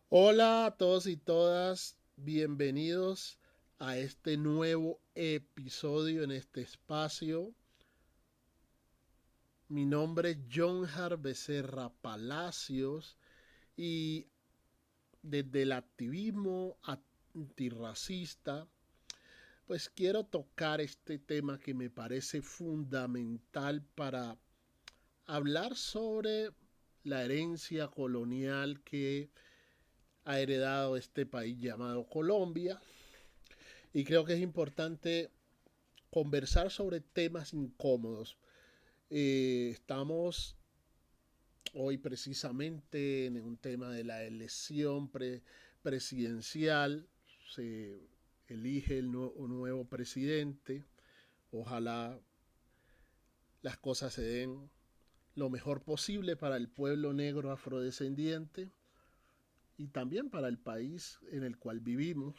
Hola a todos y todas, bienvenidos a este nuevo episodio en este espacio. Mi nombre es John Becerra Palacios y desde el activismo antirracista, pues quiero tocar este tema que me parece fundamental para hablar sobre la herencia colonial que ha heredado este país llamado Colombia. Y creo que es importante conversar sobre temas incómodos. Estamos hoy precisamente en un tema de la elección presidencial. Se elige un nuevo presidente. Ojalá las cosas se den lo mejor posible para el pueblo negro afrodescendiente y también para el país en el cual vivimos.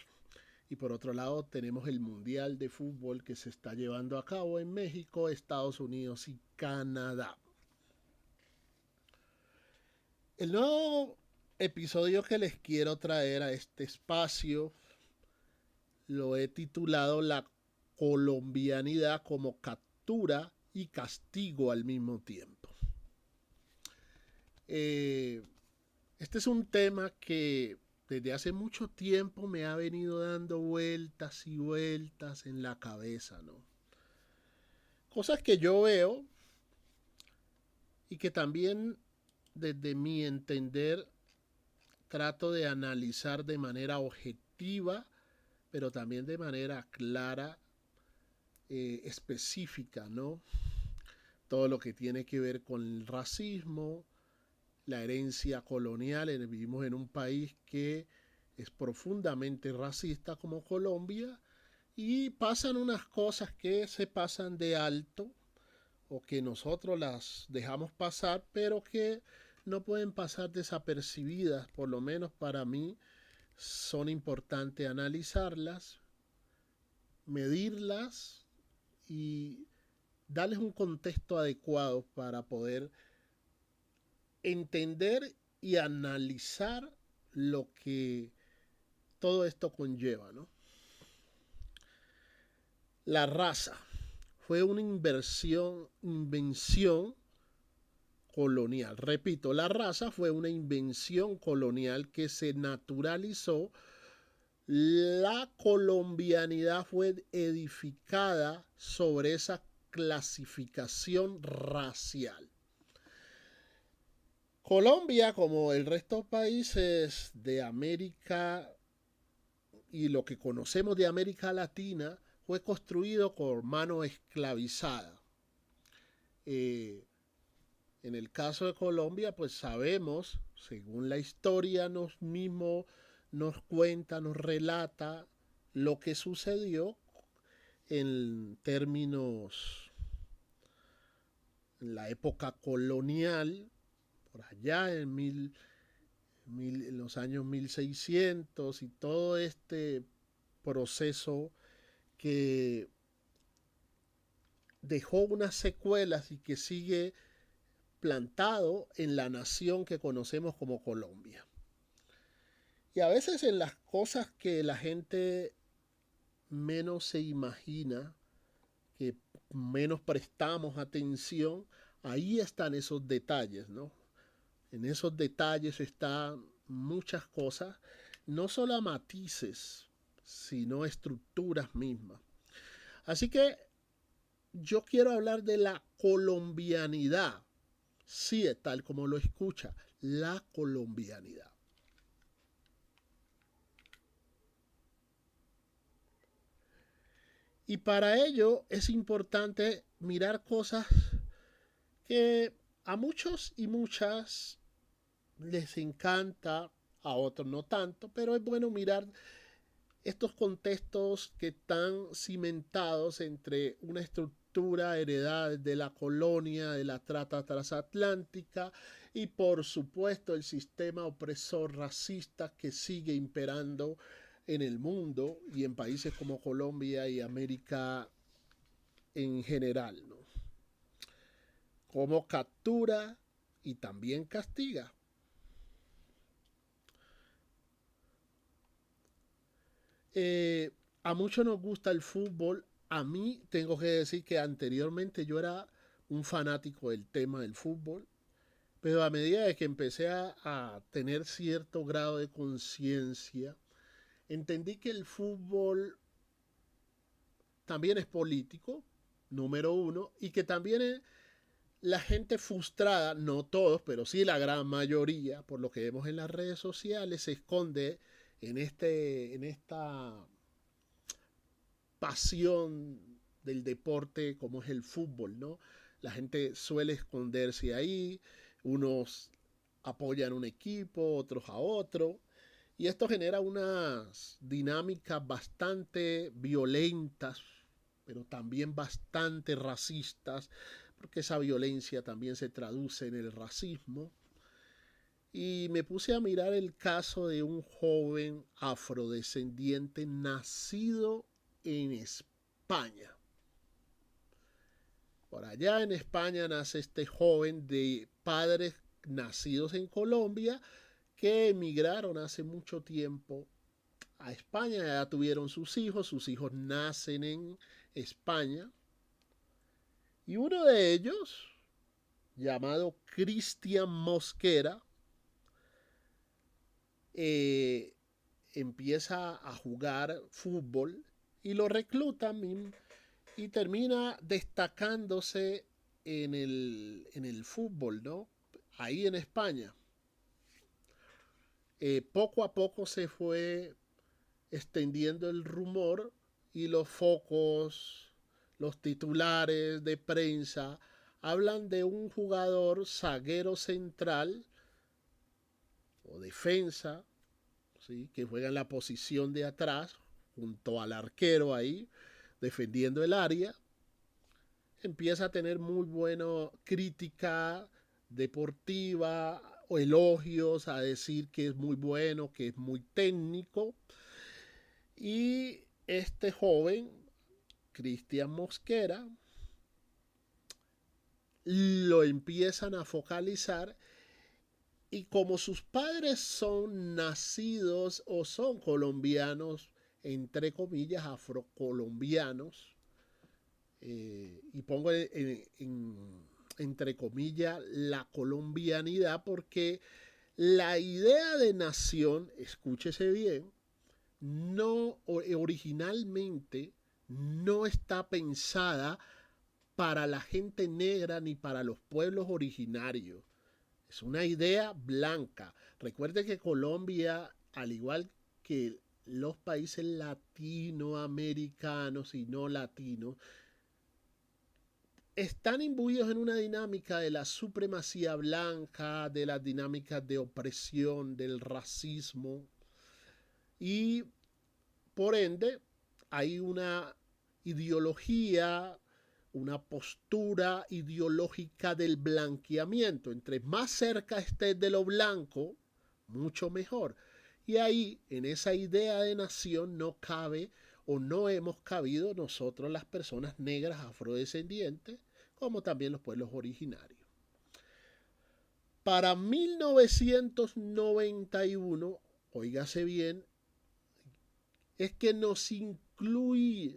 Y por otro lado tenemos el Mundial de Fútbol que se está llevando a cabo en México, Estados Unidos y Canadá. El nuevo episodio que les quiero traer a este espacio lo he titulado La colombianidad como captura y castigo al mismo tiempo. Eh, este es un tema que desde hace mucho tiempo me ha venido dando vueltas y vueltas en la cabeza, ¿no? Cosas que yo veo y que también desde mi entender trato de analizar de manera objetiva, pero también de manera clara, específica, ¿no? Todo lo que tiene que ver con el racismo, la herencia colonial. Vivimos en un país que es profundamente racista como Colombia y pasan unas cosas que se pasan de alto o que nosotros las dejamos pasar, pero que no pueden pasar desapercibidas, por lo menos para mí son importantes analizarlas, medirlas y darles un contexto adecuado para poder entender y analizar lo que todo esto conlleva, ¿no? La raza fue una invención colonial. Repito, la raza fue una invención colonial que se naturalizó. La colombianidad fue edificada sobre esa clasificación racial. Colombia, como el resto de países de América y lo que conocemos de América Latina, fue construido por mano esclavizada. Eh, en el caso de Colombia, pues sabemos, según la historia nos mismo nos cuenta, nos relata lo que sucedió en términos en la época colonial, por allá en los años 1600 y todo este proceso que dejó unas secuelas y que sigue plantado en la nación que conocemos como Colombia. Y a veces en las cosas que la gente menos se imagina, que menos prestamos atención, ahí están esos detalles, ¿no? En esos detalles están muchas cosas, no solo matices, sino estructuras mismas. Así que yo quiero hablar de la colombianidad, sí, tal como lo escucha, la colombianidad. Y para ello es importante mirar cosas que a muchos y muchas les encanta, a otros no tanto, pero es bueno mirar estos contextos que están cimentados entre una estructura heredada de la colonia, de la trata transatlántica y por supuesto el sistema opresor racista que sigue imperando en el mundo y en países como Colombia y América en general, ¿no? Como captura y también castiga. Eh, a muchos nos gusta el fútbol. A mí tengo que decir que anteriormente yo era un fanático del tema del fútbol, pero a medida de que empecé a tener cierto grado de conciencia, entendí que el fútbol también es político, número uno, y que también la gente frustrada, no todos, pero sí la gran mayoría, por lo que vemos en las redes sociales, se esconde en esta pasión del deporte como es el fútbol, ¿no? La gente suele esconderse ahí, unos apoyan un equipo, otros a otro, y esto genera unas dinámicas bastante violentas, pero también bastante racistas, porque esa violencia también se traduce en el racismo. Y me puse a mirar el caso de un joven afrodescendiente nacido en España. Por allá en España nace este joven de padres nacidos en Colombia que emigraron hace mucho tiempo a España, ya tuvieron sus hijos nacen en España, y uno de ellos, llamado Cristian Mosquera, eh, empieza a jugar fútbol y lo reclutan y termina destacándose en el fútbol, ¿no? Ahí en España. Poco a poco se fue extendiendo el rumor y los focos, los titulares de prensa hablan de un jugador zaguero central o defensa, ¿sí? Que juega en la posición de atrás junto al arquero ahí defendiendo el área. Empieza a tener muy buena crítica deportiva o elogios a decir que es muy bueno, que es muy técnico. Y este joven, Cristian Mosquera, lo empiezan a focalizar y como sus padres son nacidos o son colombianos, entre comillas, afrocolombianos, y pongo entre comillas la colombianidad porque la idea de nación, escúchese bien, no originalmente no está pensada para la gente negra ni para los pueblos originarios. Es una idea blanca. Recuerde que Colombia, al igual que los países latinoamericanos y no latinos, están imbuidos en una dinámica de la supremacía blanca, de las dinámicas de opresión, del racismo, y por ende hay una ideología, una postura ideológica del blanqueamiento. Entre más cerca estés de lo blanco, mucho mejor. Y ahí, en esa idea de nación, no cabe o no hemos cabido nosotros las personas negras afrodescendientes, como también los pueblos originarios. Para 1991, óigase bien, es que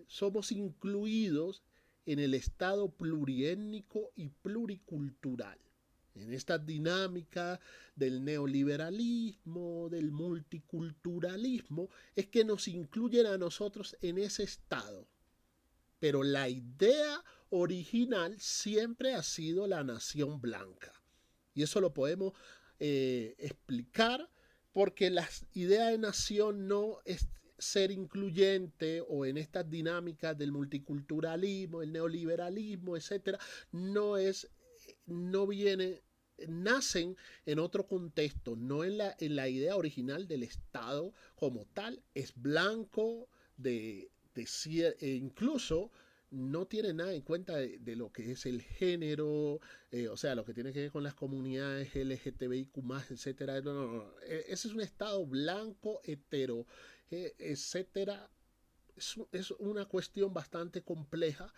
somos incluidos en el estado pluriétnico y pluricultural. En esta dinámica del neoliberalismo, del multiculturalismo, es que nos incluyen a nosotros en ese estado. Pero la idea original siempre ha sido la nación blanca. Y eso lo podemos explicar porque la idea de nación no es ser incluyente o en estas dinámicas del multiculturalismo, el neoliberalismo, etcétera, no viene, nacen en otro contexto, no en la idea original del Estado como tal, es blanco, incluso no tiene nada en cuenta de lo que es el género, o sea, lo que tiene que ver con las comunidades LGTBIQ+, etcétera. No, no, no. Ese es un estado blanco, hetero, etcétera. Es una cuestión bastante compleja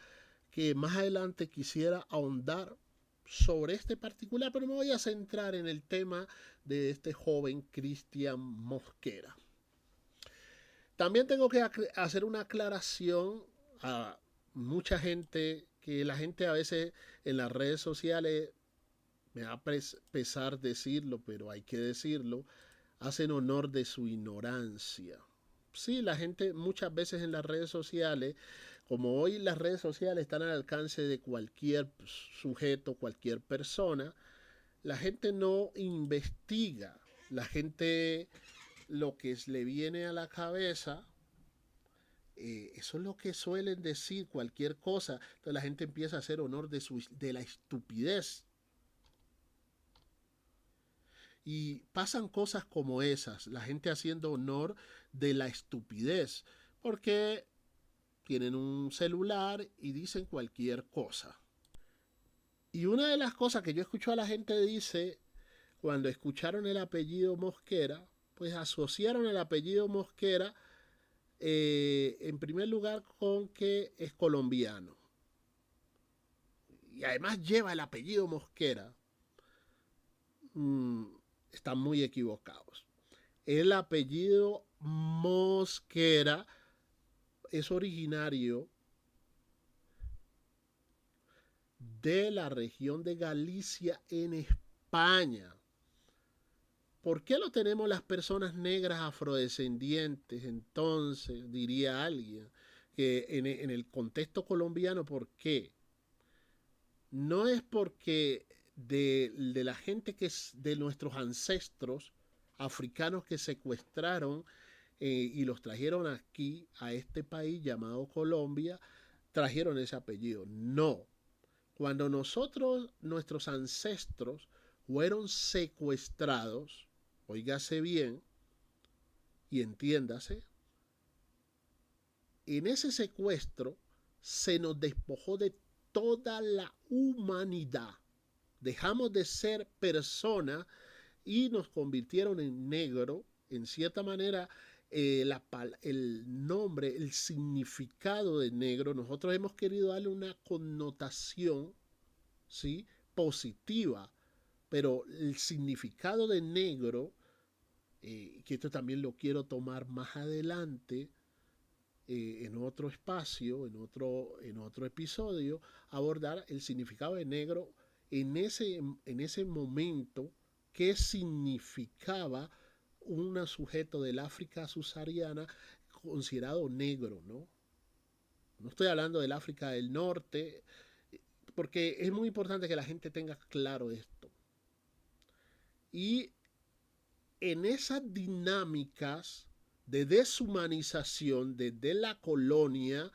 que más adelante quisiera ahondar sobre este particular, pero me voy a centrar en el tema de este joven Cristian Mosquera. También tengo que hacer una aclaración a mucha gente, que la gente a veces en las redes sociales, me va a pesar decirlo, pero hay que decirlo, hacen honor de su ignorancia. Sí, la gente muchas veces en las redes sociales, como hoy las redes sociales están al alcance de cualquier sujeto, cualquier persona, la gente no investiga. La gente lo que le viene a la cabeza, eso es lo que suelen decir, cualquier cosa. Entonces la gente empieza a hacer honor de la estupidez. Y pasan cosas como esas, la gente haciendo honor de la estupidez, porque tienen un celular y dicen cualquier cosa. Y una de las cosas que yo escucho a la gente dice, cuando escucharon el apellido Mosquera, pues asociaron el apellido Mosquera en primer lugar con que es colombiano. Y además lleva el apellido Mosquera. Mm, están muy equivocados. El apellido Mosquera es originario de la región de Galicia en España. ¿Por qué lo tenemos las personas negras afrodescendientes? Entonces, diría alguien, que en el contexto colombiano, ¿por qué? No es porque de la gente que es de nuestros ancestros africanos que secuestraron y los trajeron aquí, a este país llamado Colombia, trajeron ese apellido. No. Cuando nuestros ancestros fueron secuestrados, óigase bien y entiéndase, en ese secuestro se nos despojó de toda la humanidad. Dejamos de ser personas y nos convirtieron en negro. En cierta manera, el nombre, el significado de negro, nosotros hemos querido darle una connotación, ¿sí?, positiva, pero el significado de negro, que esto también lo quiero tomar más adelante, en otro espacio, en otro episodio, abordar el significado de negro en ese momento, qué significaba un sujeto del África subsahariana considerado negro, ¿no? No estoy hablando del África del Norte, porque es muy importante que la gente tenga claro esto. Y en esas dinámicas de deshumanización desde la colonia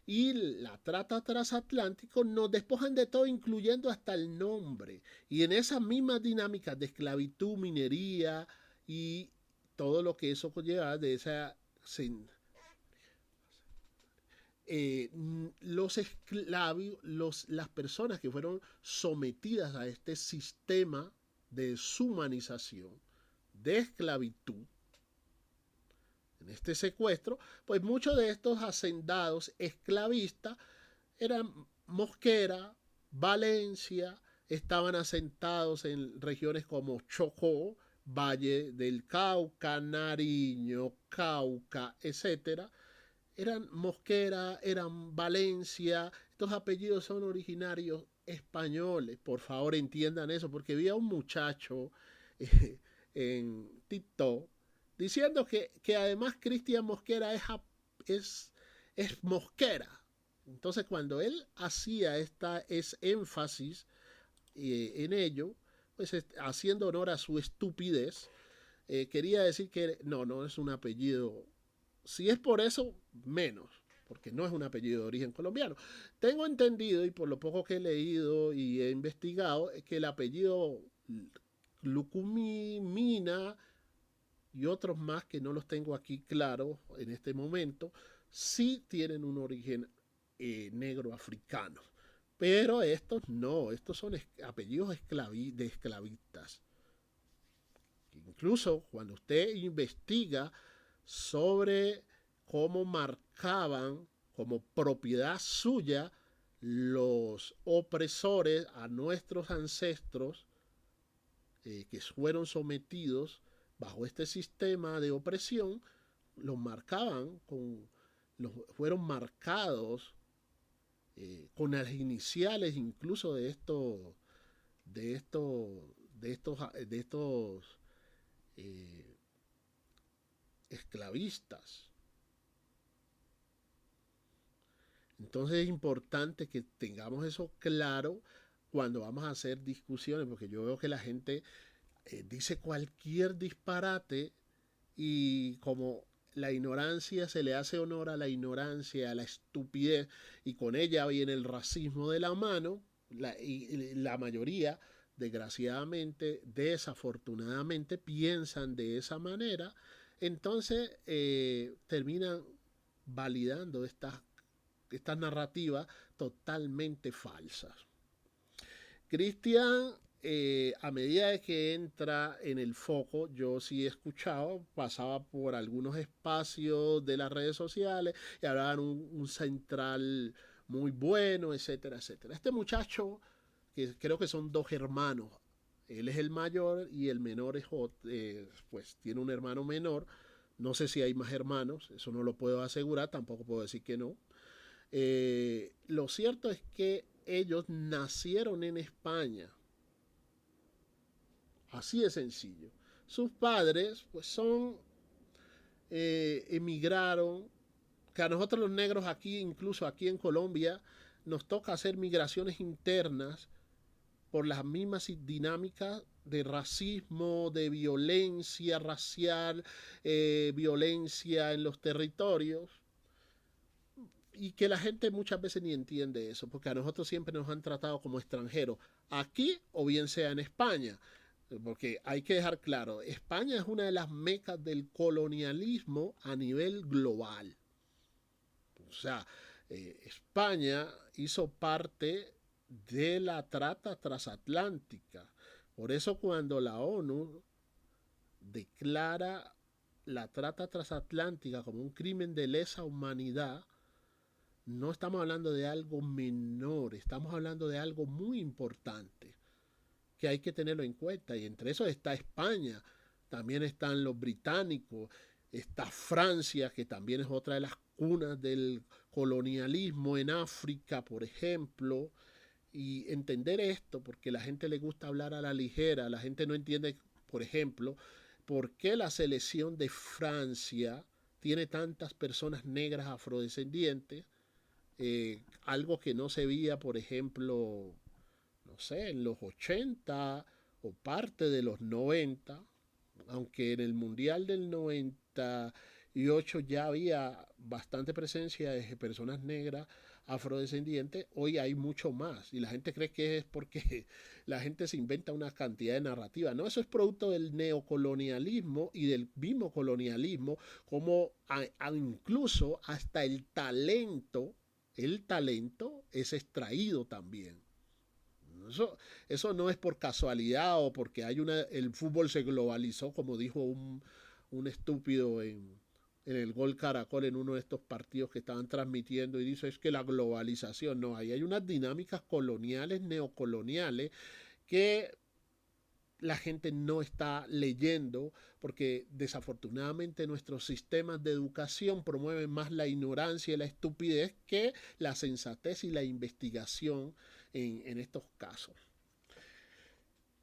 y la trata transatlántico, nos despojan de todo, incluyendo hasta el nombre. Y en esas mismas dinámicas de esclavitud, minería y todo lo que eso conlleva de esa... los esclavos, las personas que fueron sometidas a este sistema de deshumanización, de esclavitud, en este secuestro, pues muchos de estos hacendados esclavistas eran Mosquera, Valencia, estaban asentados en regiones como Chocó, Valle del Cauca, Nariño, Cauca, etcétera. Eran Mosquera, eran Valencia, estos apellidos son originarios españoles, por favor entiendan eso, porque vi a un muchacho en TikTok diciendo que además Cristian Mosquera es, es Mosquera. Entonces cuando él hacía es énfasis en ello, pues haciendo honor a su estupidez, quería decir que no es un apellido. Si es por eso, menos, porque no es un apellido de origen colombiano. Tengo entendido, y por lo poco que he leído y he investigado, es que el apellido Lucumina y otros más que no los tengo aquí claros en este momento, sí tienen un origen negro africano. Pero estos no, estos son apellidos de esclavistas. Incluso cuando usted investiga sobre cómo marcaban como propiedad suya los opresores a nuestros ancestros que fueron sometidos bajo este sistema de opresión, los marcaban fueron marcados con las iniciales incluso de estos, de estos eh, esclavistas. Entonces es importante que tengamos eso claro cuando vamos a hacer discusiones, porque yo veo que la gente dice cualquier disparate y como la ignorancia se le hace honor a la ignorancia, a la estupidez, y con ella viene el racismo de la mano, y la mayoría, desgraciadamente, desafortunadamente, piensan de esa manera, entonces terminan validando estas narrativas totalmente falsas. Cristian, a medida de que entra en el foco, yo sí he escuchado, pasaba por algunos espacios de las redes sociales y hablaban un central muy bueno, etcétera, etcétera. Este muchacho, que creo que son dos hermanos, él es el mayor y el menor pues tiene un hermano menor. No sé si hay más hermanos, eso no lo puedo asegurar, tampoco puedo decir que no. Lo cierto es que ellos nacieron en España. Así de sencillo. Sus padres, pues emigraron, que a nosotros los negros aquí, incluso aquí en Colombia, nos toca hacer migraciones internas por las mismas dinámicas de racismo, de violencia racial, violencia en los territorios, y que la gente muchas veces ni entiende eso, porque a nosotros siempre nos han tratado como extranjeros, aquí o bien sea en España, porque hay que dejar claro, España es una de las mecas del colonialismo a nivel global. O sea, España hizo parte de la trata transatlántica. Por eso cuando la ONU declara la trata transatlántica como un crimen de lesa humanidad, no estamos hablando de algo menor, estamos hablando de algo muy importante que hay que tenerlo en cuenta. Y entre eso está España, también están los británicos, está Francia, que también es otra de las cunas del colonialismo en África, por ejemplo. Y entender esto, porque la gente le gusta hablar a la ligera, la gente no entiende, por ejemplo, por qué la selección de Francia tiene tantas personas negras afrodescendientes, algo que no se veía, por ejemplo, no sé, en los 80 o parte de los 90, aunque en el Mundial del 98 ya había bastante presencia de personas negras afrodescendientes, hoy hay mucho más y la gente cree que es porque la gente se inventa una cantidad de narrativa. No, eso es producto del neocolonialismo y del mismo colonialismo, como incluso hasta el talento es extraído también. Eso no es por casualidad o porque el fútbol se globalizó, como dijo un estúpido en el Gol Caracol en uno de estos partidos que estaban transmitiendo y dice es que la globalización, no, ahí hay unas dinámicas coloniales, neocoloniales que la gente no está leyendo porque desafortunadamente nuestros sistemas de educación promueven más la ignorancia y la estupidez que la sensatez y la investigación en estos casos.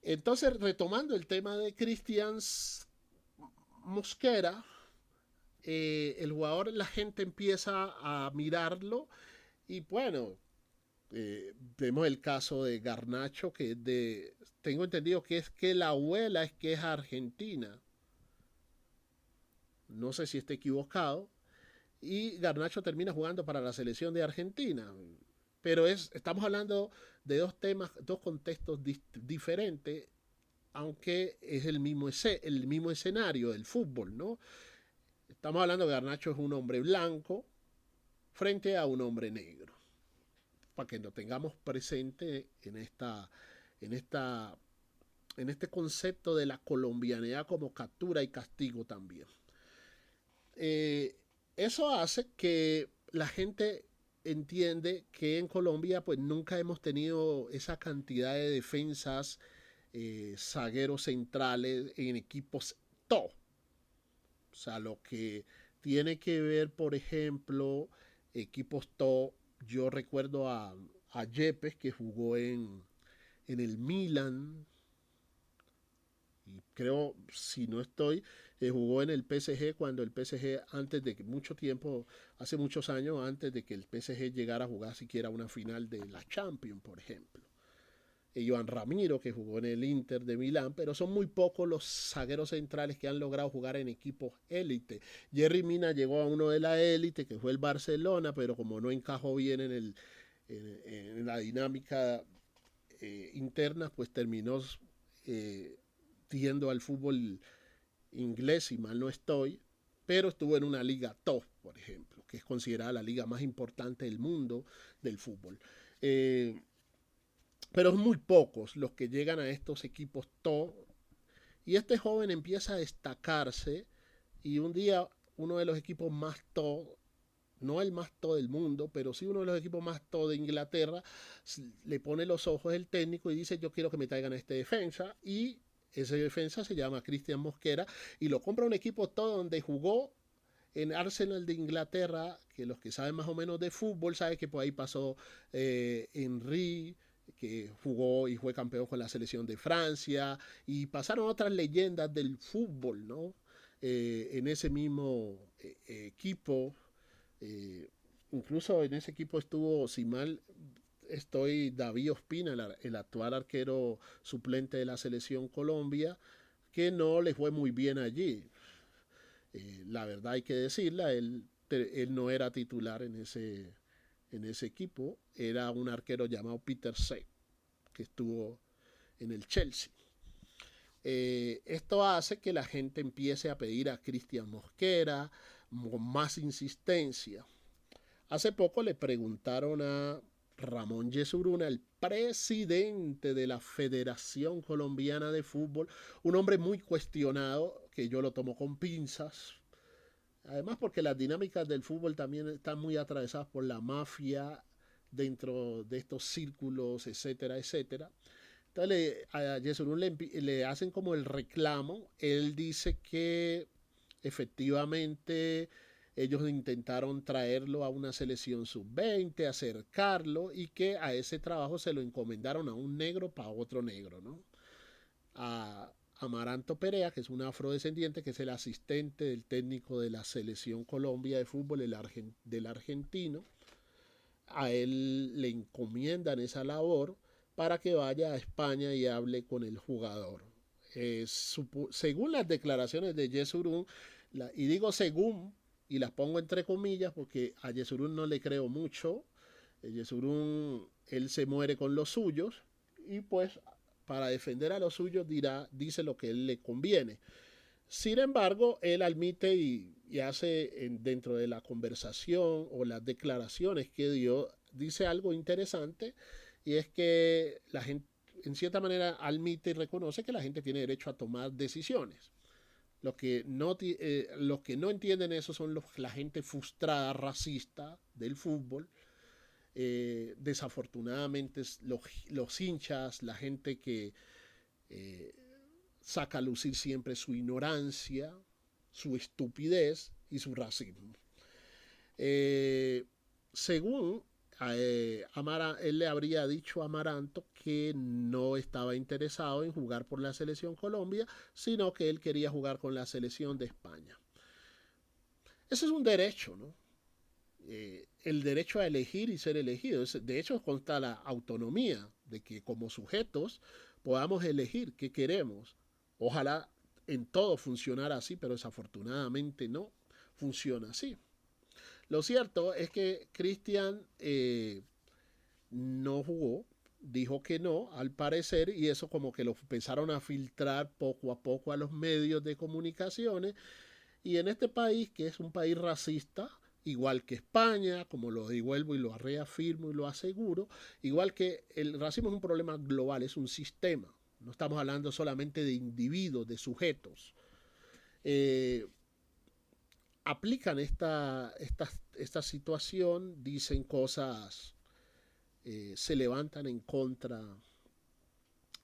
Entonces, retomando el tema de Cristian Mosquera, el jugador, la gente empieza a mirarlo y bueno, vemos el caso de Garnacho, que tengo entendido que es que la abuela es que es argentina. No sé si está equivocado. Y Garnacho termina jugando para la selección de Argentina. Pero estamos hablando de dos temas, dos contextos diferentes, aunque es el mismo escenario del fútbol, ¿no? Estamos hablando que Garnacho es un hombre blanco frente a un hombre negro, para que lo tengamos presente en esta, en este concepto de la colombianidad como captura y castigo también. Eso hace que la gente entiende que en Colombia pues nunca hemos tenido esa cantidad de defensas, zagueros centrales en equipos top. O sea, lo que tiene que ver, por ejemplo, equipos top. Yo recuerdo a Yepes, que jugó en el Milan, y creo, si no estoy, jugó en el PSG cuando el PSG, antes de que mucho tiempo, hace muchos años, antes de que el PSG llegara a jugar siquiera una final de la Champions, por ejemplo. Joan Ramiro, que jugó en el Inter de Milán, pero son muy pocos los zagueros centrales que han logrado jugar en equipos élite. Jerry Mina llegó a uno de la élite, que fue el Barcelona, pero como no encajó bien en la dinámica interna, pues terminó eh, yendo al fútbol inglés, si mal no estoy, pero estuvo en una liga top, por ejemplo, que es considerada la liga más importante del mundo del fútbol. Pero muy pocos los que llegan a estos equipos top. Y este joven empieza a destacarse y un día uno de los equipos más top, no el más top del mundo, pero sí uno de los equipos más top de Inglaterra, le pone los ojos el técnico y dice: yo quiero que me traigan a este defensa. Y ese defensa se llama Cristian Mosquera y lo compra un equipo top donde jugó en Arsenal de Inglaterra, que los que saben más o menos de fútbol saben que por ahí pasó Henry, que jugó y fue campeón con la selección de Francia, y pasaron otras leyendas del fútbol, ¿no? En ese mismo equipo, eh, incluso en ese equipo estuvo, si mal estoy, David Ospina, el actual arquero suplente de la selección Colombia, que no le fue muy bien allí. La verdad hay que decirla, él no era titular en ese equipo, era un arquero llamado Peter Cech, que estuvo en el Chelsea. Esto hace que la gente empiece a pedir a Cristian Mosquera con más insistencia. Hace poco le preguntaron a Ramón Yesuruna, el presidente de la Federación Colombiana de Fútbol, un hombre muy cuestionado, que yo lo tomo con pinzas. Además, porque las dinámicas del fútbol también están muy atravesadas por la mafia dentro de estos círculos, etcétera, etcétera. Entonces a Yesurún le hacen como el reclamo. Él dice que efectivamente ellos intentaron traerlo a una selección sub-20, acercarlo, y que a ese trabajo se lo encomendaron a un negro para otro negro, ¿no? A Amaranto Perea, que es un afrodescendiente, que es el asistente del técnico de la selección Colombia de fútbol, del argentino. A él le encomiendan esa labor para que vaya a España y hable con el jugador. Según las declaraciones de Yesurún, y digo según, y las pongo entre comillas porque a Yesurún no le creo mucho. Yesurún, él se muere con los suyos y pues para defender a los suyos dice lo que él le conviene. Sin embargo, él admite y hace dentro de la conversación o las declaraciones que dio, dice algo interesante, y es que la gente, en cierta manera, admite y reconoce que la gente tiene derecho a tomar decisiones. Los que no entienden eso son la gente frustrada, racista del fútbol. Desafortunadamente, los hinchas, la gente que eh, saca a lucir siempre su ignorancia, su estupidez y su racismo. Según él le habría dicho a Amaranto que no estaba interesado en jugar por la selección Colombia, sino que él quería jugar con la selección de España. Ese es un derecho, ¿no? El derecho a elegir y ser elegido. De hecho, consta la autonomía de que como sujetos podamos elegir qué queremos. Ojalá en todo funcionara así, pero desafortunadamente no funciona así. Lo cierto es que Cristian no jugó, dijo que no, al parecer, y eso como que lo empezaron a filtrar poco a poco a los medios de comunicaciones. Y en este país, que es un país racista, igual que España, como lo devuelvo y lo reafirmo y lo aseguro, igual que el racismo es un problema global, es un sistema. No estamos hablando solamente de individuos, de sujetos. Eh, Aplican esta situación, dicen cosas, se levantan en contra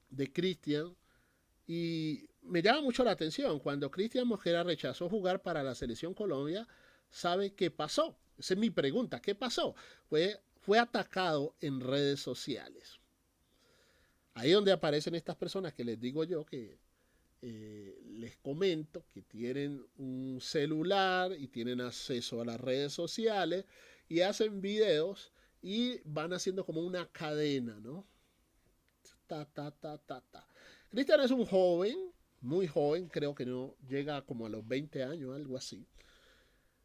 de Cristian. Y me llama mucho la atención, cuando Cristian Mosquera rechazó jugar para la selección Colombia, sabe qué pasó. Esa es mi pregunta, ¿qué pasó? Fue atacado en redes sociales. Ahí donde aparecen estas personas que les digo yo que les comento que tienen un celular y tienen acceso a las redes sociales y hacen videos y van haciendo como una cadena, ¿no? Ta, ta, ta, ta, ta. Cristian es un joven, muy joven, creo que no llega como a los 20 años, algo así.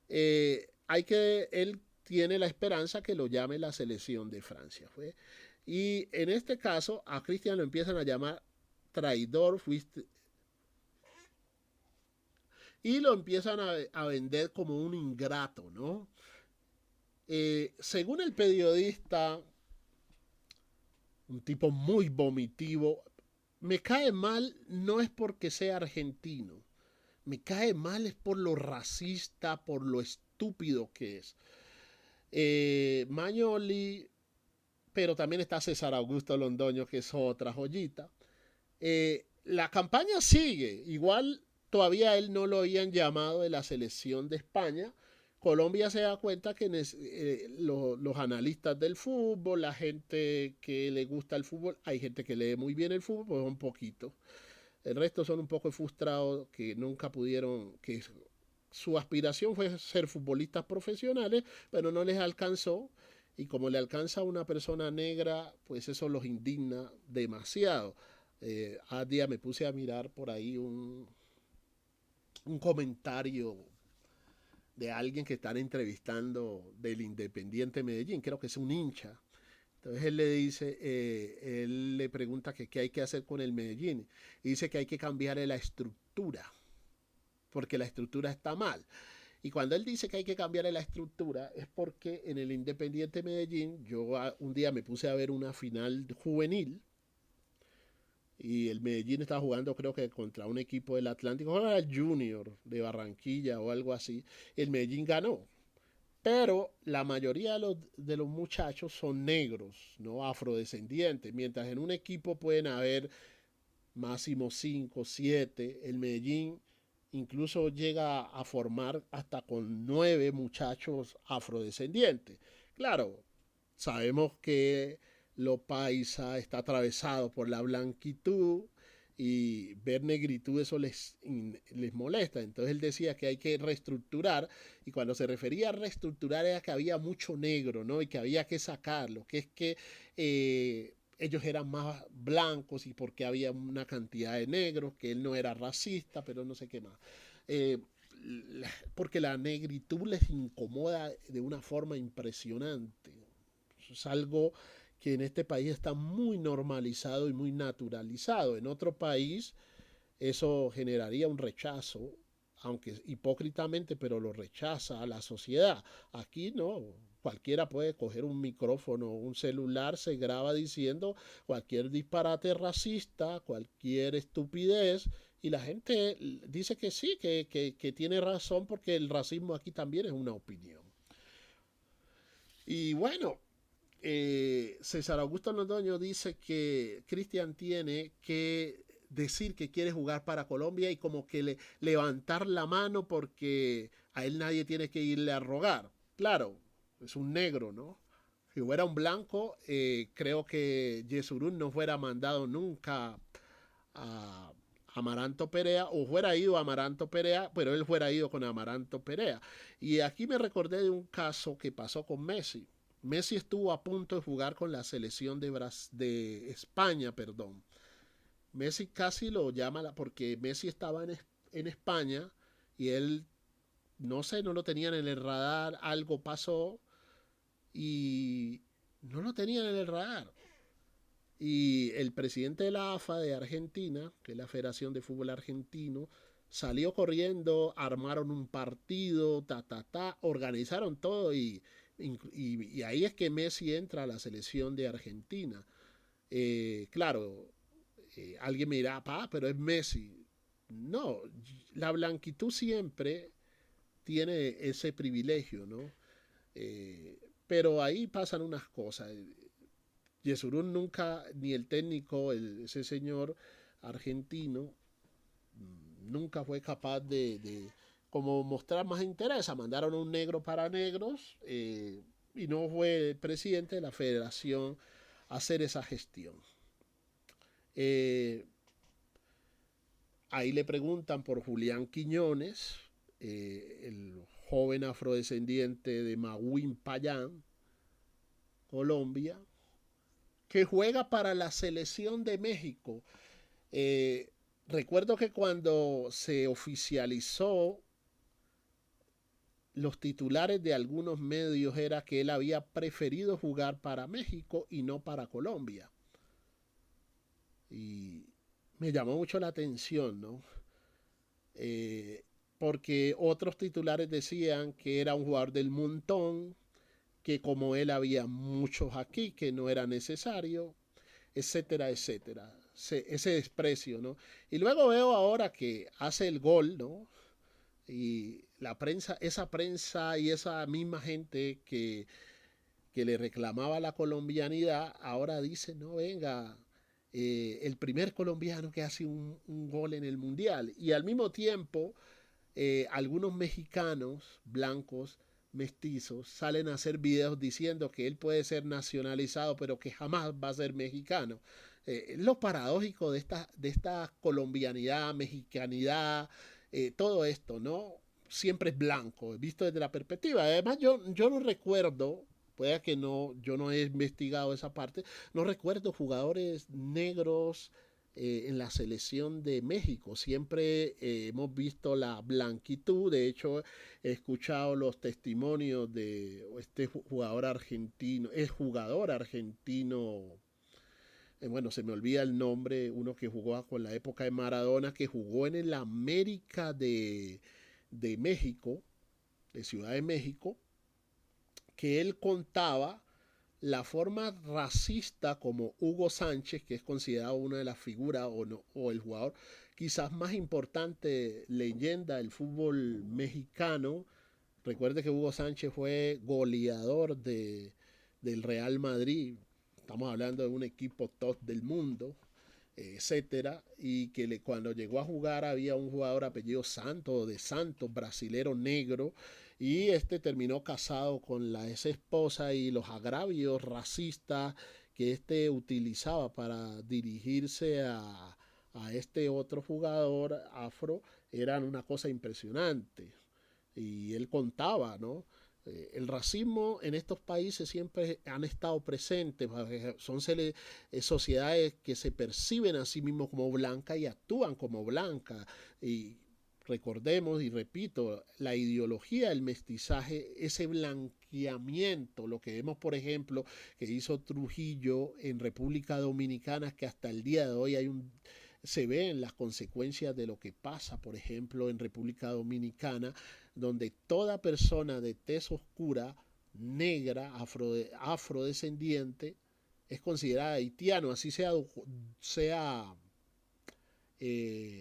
Él tiene la esperanza que lo llame la selección de Francia. Y en este caso a Cristian lo empiezan a llamar traidor, fuiste, y lo empiezan a vender como un ingrato, ¿no? Según el periodista, un tipo muy vomitivo, me cae mal no es porque sea argentino, me cae mal es por lo racista, por lo estúpido que es. Magnoli, pero también está César Augusto Londoño, que es otra joyita. La campaña sigue, igual todavía él no lo habían llamado de la selección de España. Colombia se da cuenta que los analistas del fútbol, la gente que le gusta el fútbol, hay gente que lee muy bien el fútbol, pues un poquito. El resto son un poco frustrados que nunca pudieron, que su aspiración fue ser futbolistas profesionales, pero no les alcanzó. Y como le alcanza a una persona negra, pues eso los indigna demasiado. A día me puse a mirar por ahí un comentario de alguien que están entrevistando del Independiente Medellín, creo que es un hincha. Entonces él le dice, él le pregunta que qué hay que hacer con el Medellín. Y dice que hay que cambiarle la estructura, porque la estructura está mal. Y cuando él dice que hay que cambiarle la estructura es porque en el Independiente Medellín yo un día me puse a ver una final juvenil y el Medellín estaba jugando creo que contra un equipo del Atlántico, era el Junior de Barranquilla o algo así. El Medellín ganó, pero la mayoría de los muchachos son negros, no afrodescendientes, mientras en un equipo pueden haber máximo 5, 7, el Medellín incluso llega a formar hasta con 9 muchachos afrodescendientes. Claro, sabemos que lo paisa está atravesado por la blanquitud y ver negritud eso les molesta. Entonces él decía que hay que reestructurar y cuando se refería a reestructurar era que había mucho negro, ¿no? Y que había que sacarlo, que es que ellos eran más blancos y porque había una cantidad de negros, que él no era racista, pero no sé qué más. Eh, Porque la negritud les incomoda de una forma impresionante. Es algo que en este país está muy normalizado y muy naturalizado. En otro país eso generaría un rechazo, aunque hipócritamente, pero lo rechaza a la sociedad. Aquí no, cualquiera puede coger un micrófono, un celular, se graba diciendo cualquier disparate racista, cualquier estupidez, y la gente dice que sí, que tiene razón porque el racismo aquí también es una opinión. Y bueno, César Augusto Londoño dice que Cristian tiene que decir que quiere jugar para Colombia y como que levantar la mano porque a él nadie tiene que irle a rogar. Claro, es un negro, ¿no? Si fuera un blanco, creo que Yesurún no fuera mandado nunca a Amaranto Perea o fuera ido a Amaranto Perea, pero él fuera ido con Amaranto Perea. Y aquí me recordé de un caso que pasó con Messi. Messi estuvo a punto de jugar con la selección de España, perdón. Messi casi lo llama porque Messi estaba en España y él, no sé, no lo tenían en el radar, algo pasó y no lo tenían en el radar. Y el presidente de la AFA de Argentina, que es la Federación de Fútbol Argentino, salió corriendo, armaron un partido, organizaron todo y ahí es que Messi entra a la selección de Argentina. Claro, alguien me dirá, pero es Messi. No, la blanquitud siempre tiene ese privilegio, ¿no? Eh, pero ahí pasan unas cosas. Yesurún nunca, ni el técnico, ese señor argentino, nunca fue capaz como mostrar más interés, mandaron a un negro para negros y no fue el presidente de la federación a hacer esa gestión. Eh, Ahí le preguntan por Julián Quiñones, el joven afrodescendiente de Maguín Payán, Colombia, que juega para la selección de México. Eh, Recuerdo que cuando se oficializó, los titulares de algunos medios era que él había preferido jugar para México y no para Colombia. Y me llamó mucho la atención, ¿no? Eh, Porque otros titulares decían que era un jugador del montón, que como él había muchos aquí, que no era necesario, etcétera, etcétera. Ese desprecio, ¿no? Y luego veo ahora que hace el gol, ¿no? Y la prensa, esa prensa y esa misma gente que le reclamaba la colombianidad, ahora dice, no, venga, el primer colombiano que hace un gol en el mundial. Y al mismo tiempo, algunos mexicanos blancos mestizos salen a hacer videos diciendo que él puede ser nacionalizado pero que jamás va a ser mexicano. Lo paradójico de esta colombianidad, mexicanidad, todo esto, ¿no? Siempre es blanco, visto desde la perspectiva. Además, yo no recuerdo, puede que no, yo no he investigado esa parte, no recuerdo jugadores negros en la selección de México. Siempre hemos visto la blanquitud. De hecho, he escuchado los testimonios de este jugador argentino, el jugador argentino, bueno, se me olvida el nombre, uno que jugó con la época de Maradona, que jugó en el América de México, de Ciudad de México, que él contaba la forma racista como Hugo Sánchez, que es considerado una de las figuras o, no, o el jugador quizás más importante, leyenda del fútbol mexicano. Recuerde que Hugo Sánchez fue goleador del Real Madrid. Estamos hablando de un equipo top del mundo, etcétera, y que cuando llegó a jugar había un jugador apellido Santos, de Santos, brasilero negro, y este terminó casado con la ex esposa y los agravios racistas que este utilizaba para dirigirse a este otro jugador afro eran una cosa impresionante. Y él contaba, ¿no? El racismo en estos países siempre han estado presentes, son sociedades que se perciben a sí mismos como blancas y actúan como blancas. Y recordemos y repito, la ideología del mestizaje, ese blanqueamiento, lo que vemos por ejemplo que hizo Trujillo en República Dominicana, que hasta el día de hoy se ven las consecuencias de lo que pasa, por ejemplo, en República Dominicana, donde toda persona de tez oscura, negra, afrodescendiente, es considerada haitiano, así sea,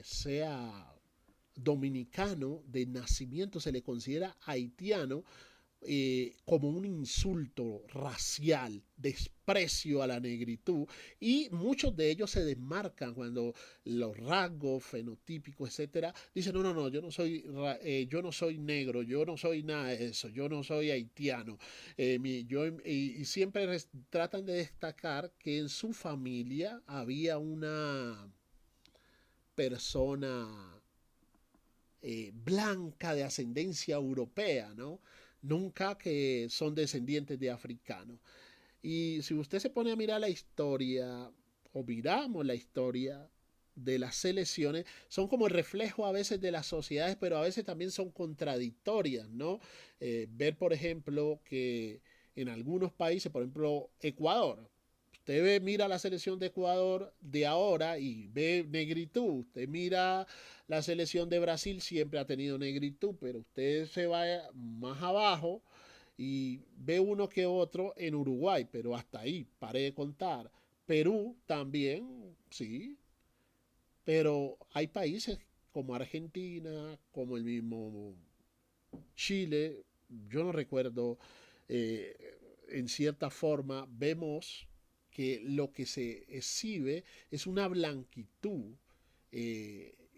sea dominicano de nacimiento, se le considera haitiano como un insulto racial, desprecio a la negritud, y muchos de ellos se desmarcan cuando los rasgos fenotípicos, etcétera, dicen no, no, no, yo no soy negro, yo no soy nada de eso, yo no soy haitiano, y siempre tratan de destacar que en su familia había una persona blanca de ascendencia europea, ¿no? Nunca que son descendientes de africanos. Y si usted se pone a mirar la historia, o miramos la historia de las selecciones, son como el reflejo a veces de las sociedades, pero a veces también son contradictorias, ¿no? Ver, por ejemplo, que en algunos países, por ejemplo, Ecuador, usted mira la selección de Ecuador de ahora y ve negritud. Usted mira la selección de Brasil, siempre ha tenido negritud, pero usted se va más abajo y ve uno que otro en Uruguay, pero hasta ahí, pare de contar. Perú también, sí, pero hay países como Argentina, como el mismo Chile, yo no recuerdo, en cierta forma, vemos que lo que se exhibe es una blanquitud.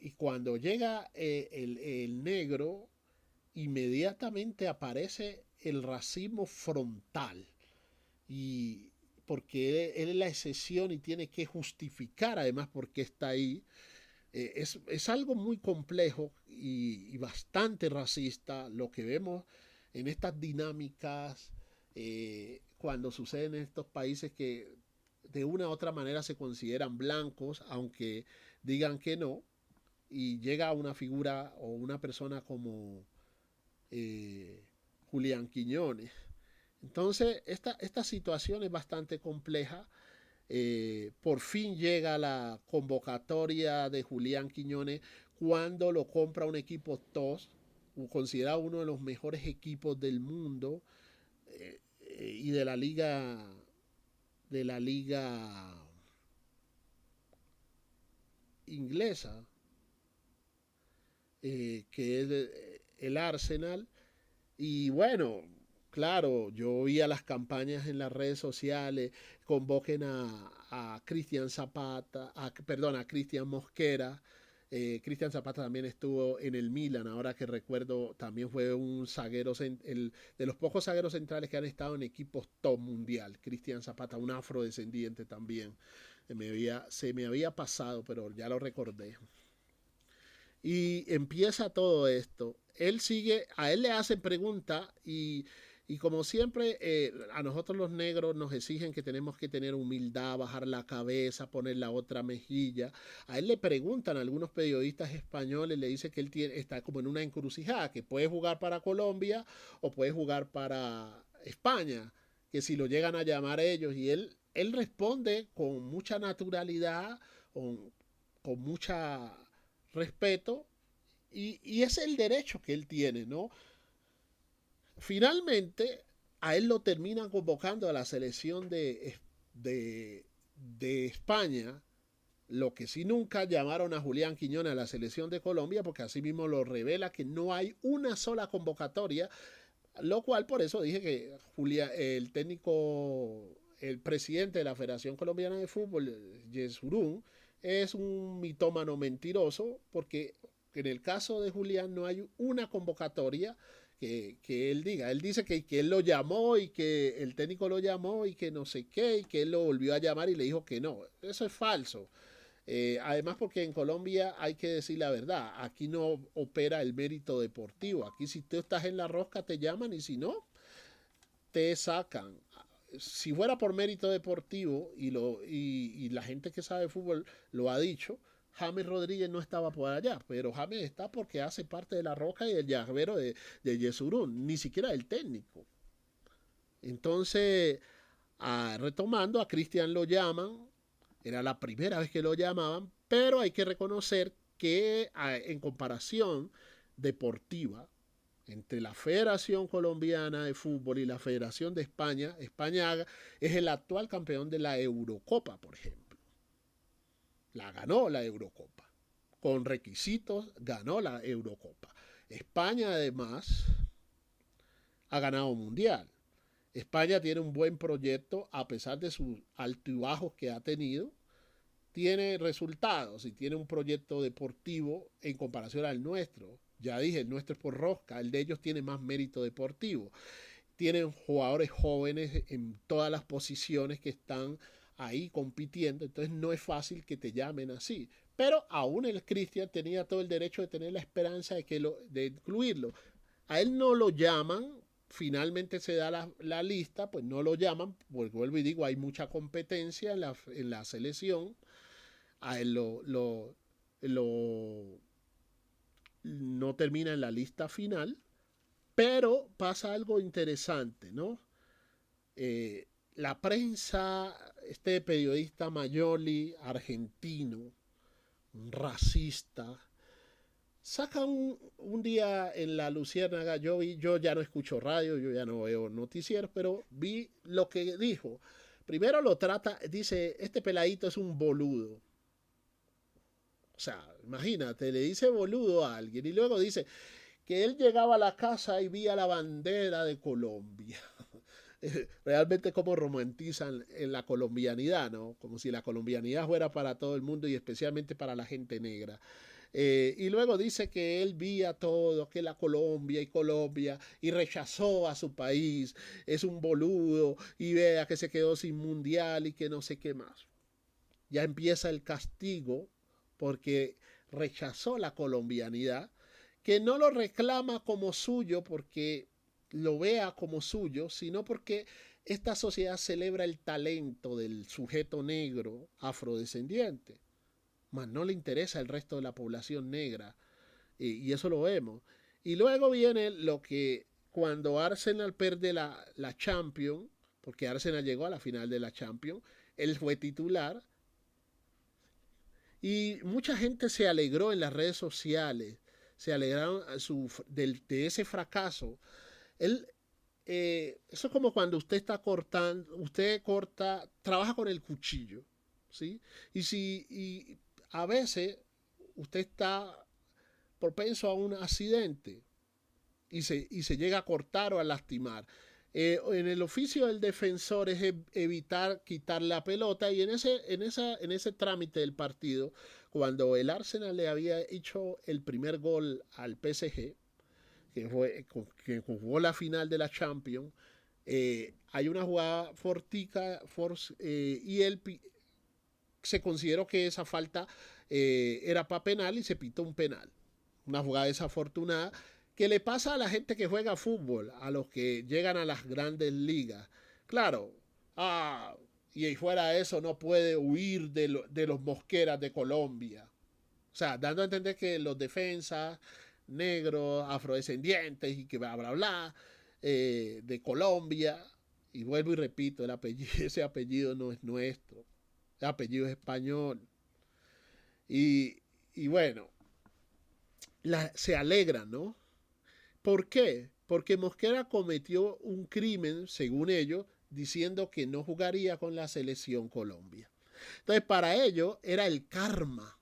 Y cuando llega el negro, inmediatamente aparece el racismo frontal. Y porque él es la excepción y tiene que justificar además por qué está ahí. Es algo muy complejo y bastante racista lo que vemos en estas dinámicas cuando suceden en estos países que de una u otra manera se consideran blancos, aunque digan que no, y llega una figura o una persona como eh, Julián Quiñones. Entonces, esta situación es bastante compleja. Por fin llega la convocatoria de Julián Quiñones cuando lo compra un equipo TOS, considerado uno de los mejores equipos del mundo y de la liga inglesa, que es el Arsenal. Y bueno, claro, yo oía las campañas en las redes sociales, convoquen a Cristian Zapata, perdón, a Cristian Mosquera. Cristian Zapata también estuvo en el Milan, ahora que recuerdo, también fue un zaguero, de los pocos zagueros centrales que han estado en equipos top mundial. Cristian Zapata, un afrodescendiente también. Se me había pasado, pero ya lo recordé. Y empieza todo esto. Él sigue, a él le hacen preguntas y como siempre, a nosotros los negros nos exigen que tenemos que tener humildad, bajar la cabeza, poner la otra mejilla. A él le preguntan algunos periodistas españoles, le dice que él está como en una encrucijada, que puede jugar para Colombia o puede jugar para España, que si lo llegan a llamar ellos. Y él responde con mucha naturalidad, con mucha respeto y es el derecho que él tiene, ¿no? Finalmente, a él lo terminan convocando a la selección de España, lo que sí nunca llamaron a Julián Quiñones a la selección de Colombia, porque así mismo lo revela que no hay una sola convocatoria, lo cual por eso dije que el técnico, el presidente de la Federación Colombiana de Fútbol, Yesurún, es un mitómano mentiroso, porque en el caso de Julián no hay una convocatoria que él diga. Él dice que él lo llamó y que el técnico lo llamó y que no sé qué, y que él lo volvió a llamar y le dijo que no. Eso es falso. Además porque en Colombia hay que decir la verdad, aquí no opera el mérito deportivo, aquí si tú estás en la rosca te llaman y si no, te sacan. Si fuera por mérito deportivo y la gente que sabe de fútbol lo ha dicho, James Rodríguez no estaba por allá, pero James está porque hace parte de la roca y el llavero de Yesurún, ni siquiera el técnico. Entonces, retomando, a Cristian lo llaman, era la primera vez que lo llamaban, pero hay que reconocer que en comparación deportiva entre la Federación Colombiana de Fútbol y la Federación de España, España es el actual campeón de la Eurocopa, por ejemplo. La ganó la Eurocopa. Con requisitos ganó la Eurocopa. España además ha ganado mundial. España tiene un buen proyecto a pesar de sus altibajos que ha tenido. Tiene resultados y tiene un proyecto deportivo en comparación al nuestro. Ya dije, el nuestro es por rosca, el de ellos tiene más mérito deportivo. Tienen jugadores jóvenes en todas las posiciones que están ahí compitiendo, entonces no es fácil que te llamen así. Pero aún el Cristian tenía todo el derecho de tener la esperanza de incluirlo. A él no lo llaman, finalmente se da la lista, pues no lo llaman, porque vuelvo y digo, hay mucha competencia en la selección. A él no termina en la lista final, pero pasa algo interesante, ¿no? La prensa, este periodista Mayoli, argentino, un racista, saca un día en la Luciérnaga, yo ya no escucho radio, yo ya no veo noticieros, pero vi lo que dijo. Primero lo trata, dice, este peladito es un boludo. O sea, imagínate, le dice boludo a alguien y luego dice que él llegaba a la casa y veía la bandera de Colombia. Realmente como romantizan en la colombianidad, ¿no? Como si la colombianidad fuera para todo el mundo y especialmente para la gente negra. Y luego dice que él vía todo, que la Colombia, y rechazó a su país, es un boludo, y vea que se quedó sin mundial y que no sé qué más. Ya empieza el castigo porque rechazó la colombianidad, que no lo reclama como suyo porque lo vea como suyo, sino porque esta sociedad celebra el talento del sujeto negro afrodescendiente, más no le interesa el resto de la población negra, y eso lo vemos. Y luego viene lo que cuando Arsenal pierde la Champions, porque Arsenal llegó a la final de la Champions, él fue titular, y mucha gente se alegró en las redes sociales, se alegraron de ese fracaso. Él, eso es como cuando usted está cortando, usted corta, trabaja con el cuchillo, ¿sí? Y a veces usted está propenso a un accidente y se llega a cortar o a lastimar. En el oficio del defensor es evitar quitar la pelota, y en ese trámite del partido, cuando el Arsenal le había hecho el primer gol al PSG, que jugó la final de la Champions, hay una jugada fortica y él se consideró que esa falta era para penal y se pitó un penal. Una jugada desafortunada que le pasa a la gente que juega fútbol, a los que llegan a las grandes ligas. Claro, y fuera de eso no puede huir de los Mosqueras de Colombia. O sea, dando a entender que los defensas negros, afrodescendientes y que bla, bla, bla, de Colombia, y vuelvo y repito, ese apellido no es nuestro, el apellido es español. Y, y bueno, se alegran, ¿no? ¿Por qué? Porque Mosquera cometió un crimen, según ellos, diciendo que no jugaría con la selección Colombia. Entonces, para ellos era el karma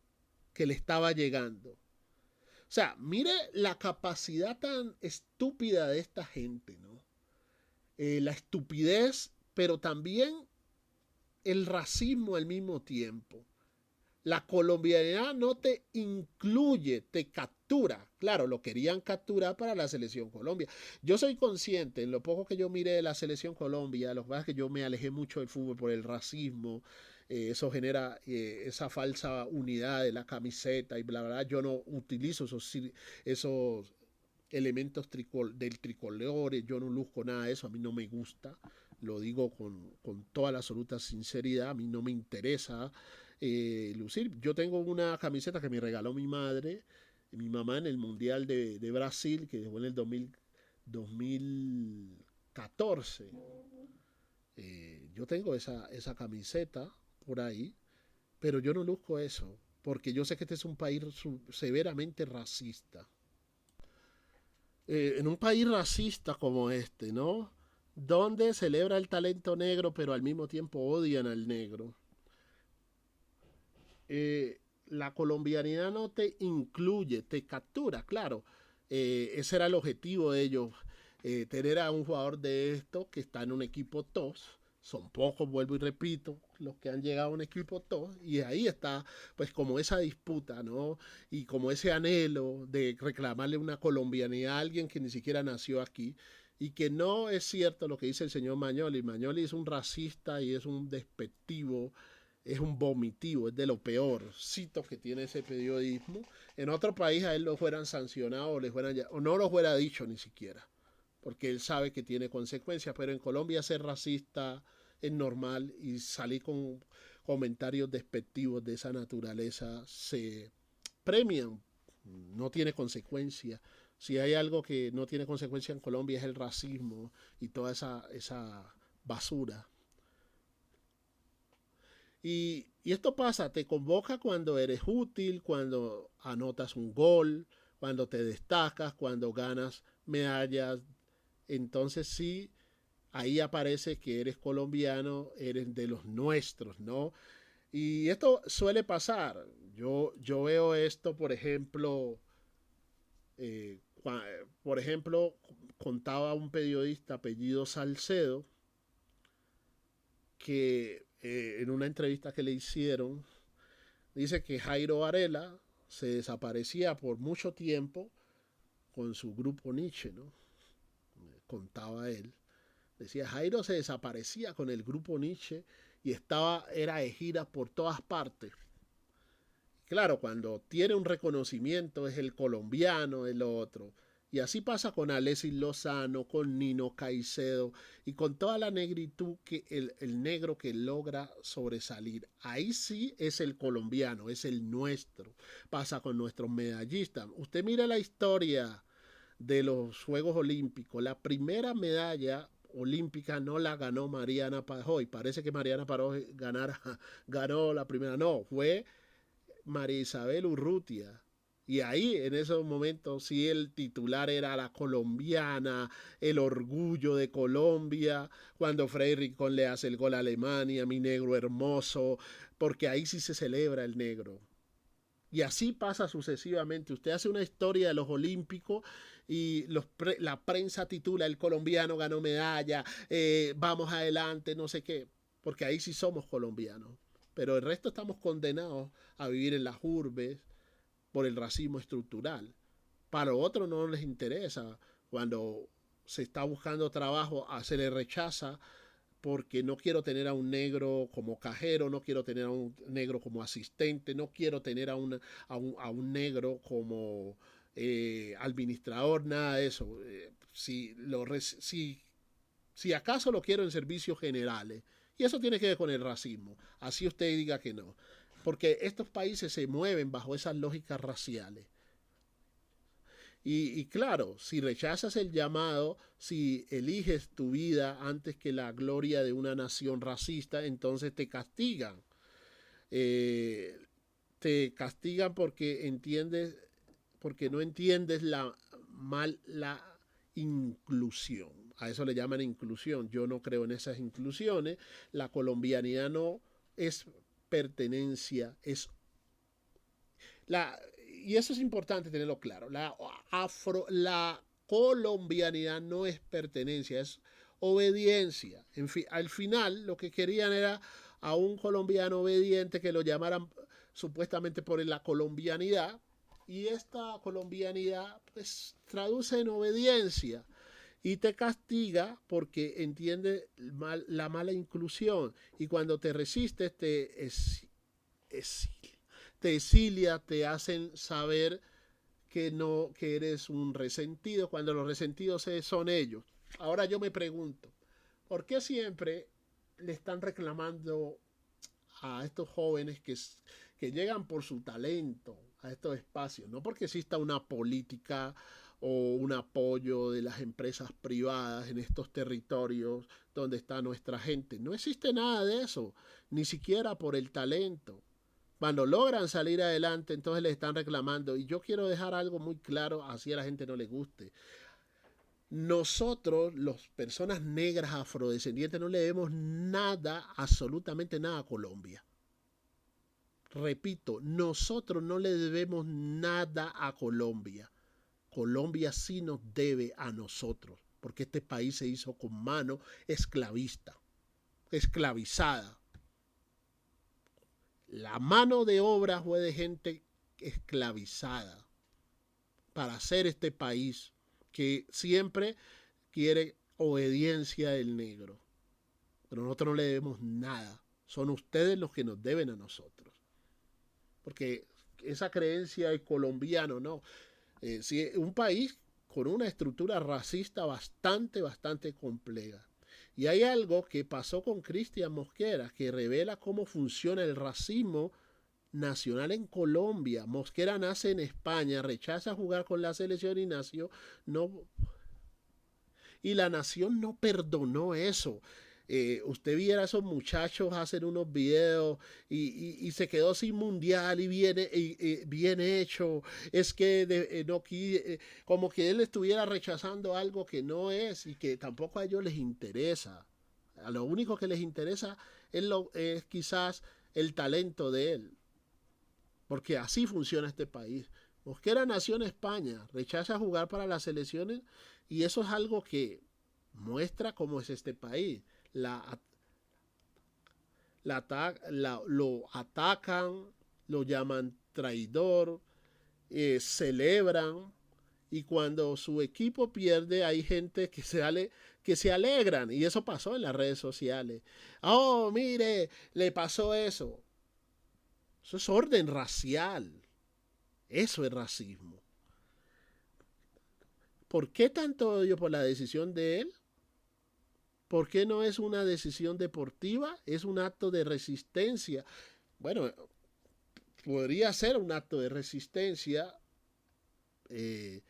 que le estaba llegando. O sea, mire la capacidad tan estúpida de esta gente, ¿no? La estupidez, pero también el racismo al mismo tiempo. La colombianidad no te incluye, te captura. Claro, lo querían capturar para la selección Colombia. Yo soy consciente, en lo poco que yo miré de la selección Colombia, lo que pasa es que yo me alejé mucho del fútbol por el racismo, eso genera esa falsa unidad de la camiseta y bla, bla, bla. Yo no utilizo esos elementos del tricolor, yo no luzco nada de eso, a mí no me gusta, lo digo con toda la absoluta sinceridad, a mí no me interesa lucir. Yo tengo una camiseta que me regaló mi mamá en el Mundial de Brasil, que fue en el 2014. Yo tengo esa camiseta por ahí, pero yo no luzco eso, porque yo sé que este es un país severamente racista. En un país racista como este, ¿no? Donde celebra el talento negro, pero al mismo tiempo odian al negro. La colombianidad no te incluye, te captura, claro. Ese era el objetivo de ellos, tener a un jugador de esto que está en un equipo TOS. Son pocos, vuelvo y repito, los que han llegado a un equipo TOS, y ahí está, pues, como esa disputa, ¿no? Y como ese anhelo de reclamarle una colombianidad a alguien que ni siquiera nació aquí, y que no es cierto lo que dice el señor Magnoli. Magnoli es un racista y es un despectivo, es un vomitivo, es de lo peorcito que tiene ese periodismo. En otro país a él lo fueran sancionado o no lo fuera dicho ni siquiera, porque él sabe que tiene consecuencias, pero en Colombia ser racista es normal, y salir con comentarios despectivos de esa naturaleza se premian, no tiene consecuencia. Si hay algo que no tiene consecuencia en Colombia es el racismo y toda esa basura. Y esto pasa, te convoca cuando eres útil, cuando anotas un gol, cuando te destacas, cuando ganas medallas. Entonces sí, ahí aparece que eres colombiano, eres de los nuestros, ¿no? Y esto suele pasar. Yo veo esto, por ejemplo, eh, por ejemplo, contaba un periodista apellido Salcedo que en una entrevista que le hicieron, dice que Jairo Varela se desaparecía por mucho tiempo con su grupo Nietzsche, ¿no? Contaba él. Decía, Jairo se desaparecía con el grupo Nietzsche y era de gira por todas partes. Claro, cuando tiene un reconocimiento es el colombiano, el otro. Y así pasa con Alexis Lozano, con Nino Caicedo y con toda la negritud que el negro que logra sobresalir. Ahí sí es el colombiano, es el nuestro. Pasa con nuestros medallistas. Usted mira la historia de los Juegos Olímpicos. La primera medalla olímpica no la ganó Mariana Pajoy. Parece que Mariana Pajoy ganó la primera. No, fue María Isabel Urrutia. Y ahí, en esos momentos, sí el titular era la colombiana, el orgullo de Colombia, cuando Freddy Rincón le hace el gol a Alemania, mi negro hermoso, porque ahí sí se celebra el negro. Y así pasa sucesivamente. Usted hace una historia de los Olímpicos y la prensa titula el colombiano ganó medalla, vamos adelante, no sé qué, porque ahí sí somos colombianos. Pero el resto estamos condenados a vivir en las urbes por el racismo estructural. Para otros no les interesa. Cuando se está buscando trabajo, se le rechaza porque no quiero tener a un negro como cajero, no quiero tener a un negro como asistente, no quiero tener a un negro como administrador, nada de eso. Si acaso lo quiero en servicios generales. Y eso tiene que ver con el racismo. Así usted diga que no. Porque estos países se mueven bajo esas lógicas raciales. Y claro, si rechazas el llamado, si eliges tu vida antes que la gloria de una nación racista, entonces te castigan. Eh, Te castigan porque no entiendes la inclusión. A eso le llaman inclusión. Yo no creo en esas inclusiones. La colombianidad no es pertenencia, y eso es importante tenerlo claro. La colombianidad no es pertenencia, es obediencia. Al final lo que querían era a un colombiano obediente que lo llamaran supuestamente por la colombianidad, y esta colombianidad pues traduce en obediencia y te castiga porque entiende la mala inclusión, y cuando te resistes te exilia, te hacen saber que no, que eres un resentido, cuando los resentidos son ellos. Ahora yo me pregunto, ¿por qué siempre le están reclamando a estos jóvenes que llegan por su talento a estos espacios? No porque exista una política o un apoyo de las empresas privadas en estos territorios donde está nuestra gente. No existe nada de eso, ni siquiera por el talento. Cuando logran salir adelante, entonces le están reclamando. Y yo quiero dejar algo muy claro, así a la gente no le guste. Nosotros, las personas negras afrodescendientes, no le debemos nada, absolutamente nada a Colombia. Repito, nosotros no le debemos nada a Colombia. Colombia sí nos debe a nosotros, porque este país se hizo con mano esclavista, esclavizada. La mano de obra fue de gente esclavizada para hacer este país que siempre quiere obediencia del negro. Pero nosotros no le debemos nada. Son ustedes los que nos deben a nosotros. Porque esa creencia de colombiano, ¿no? Si un país con una estructura racista bastante compleja. Y hay algo que pasó con Cristian Mosquera que revela cómo funciona el racismo nacional en Colombia. Mosquera nace en España, rechaza jugar con la selección y y la nación no perdonó eso. Usted viera a esos muchachos hacer unos videos y se quedó sin mundial y bien hecho. Es que no, como que él estuviera rechazando algo que no es y que tampoco a ellos les interesa. A lo único que les interesa es quizás el talento de él, porque así funciona este país. Mosquera nació en España, rechaza jugar para las selecciones, y eso es algo que muestra cómo es este país. La, lo atacan, lo llaman traidor, celebran, y cuando su equipo pierde hay gente que se alegran, y eso pasó en las redes sociales. Oh, mire, le pasó eso. Eso es orden racial. Eso es racismo. ¿Por qué tanto odio por la decisión de él? ¿Por qué no es una decisión deportiva? Es un acto de resistencia. Bueno, podría ser un acto de resistencia. eh,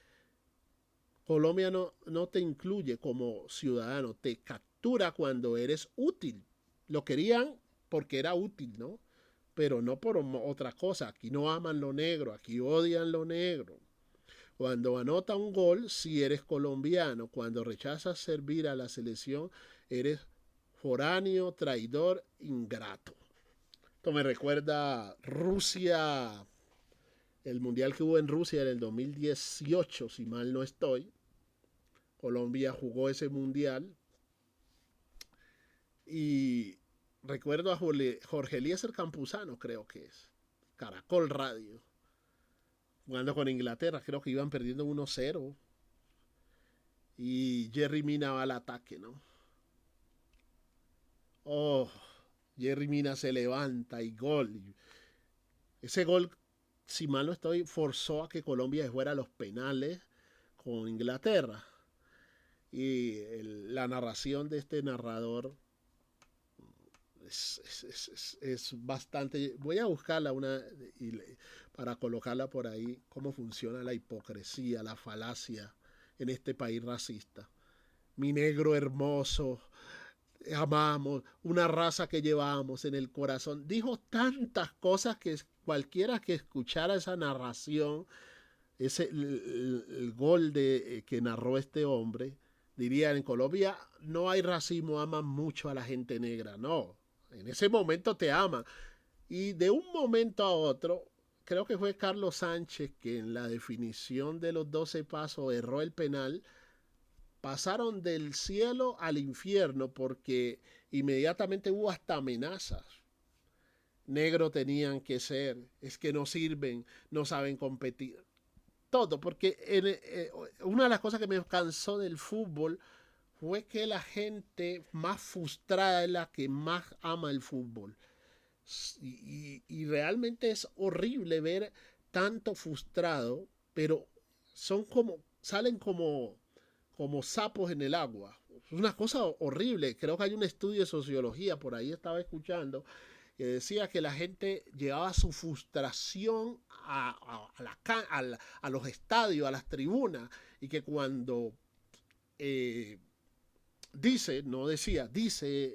Colombia no te incluye como ciudadano, te captura cuando eres útil. Lo querían porque era útil, ¿no? Pero no por otra cosa. Aquí no aman lo negro, aquí odian lo negro. Cuando anota un gol, si eres colombiano. Cuando rechazas servir a la selección, eres foráneo, traidor, ingrato. Esto me recuerda Rusia, el mundial que hubo en Rusia en el 2018, si mal no estoy. Colombia jugó ese mundial y recuerdo a Jorge Eliezer Campuzano, creo que es, Caracol Radio, jugando con Inglaterra, creo que iban perdiendo 1-0 y Jerry Mina va al ataque, ¿no? Oh, Jerry Mina se levanta y gol. Ese gol, si mal no estoy, forzó a que Colombia fuera a los penales con Inglaterra. Y la narración de este narrador es bastante... Voy a buscarla para colocarla por ahí, cómo funciona la hipocresía, la falacia en este país racista. Mi negro hermoso, amamos, una raza que llevamos en el corazón. Dijo tantas cosas que cualquiera que escuchara esa narración, el gol que narró este hombre, diría: en Colombia no hay racismo, aman mucho a la gente negra. No, en ese momento te aman. Y de un momento a otro, creo que fue Carlos Sánchez que en la definición de los 12 pasos erró el penal. Pasaron del cielo al infierno porque inmediatamente hubo hasta amenazas. Negro tenían que ser, es que no sirven, no saben competir. Todo, porque una de las cosas que me cansó del fútbol fue que la gente más frustrada es la que más ama el fútbol. Y realmente es horrible ver tanto frustrado, pero salen como sapos en el agua. Es una cosa horrible. Creo que hay un estudio de sociología, por ahí estaba escuchando, que decía que la gente llevaba su frustración a los estadios, a las tribunas, y que cuando dice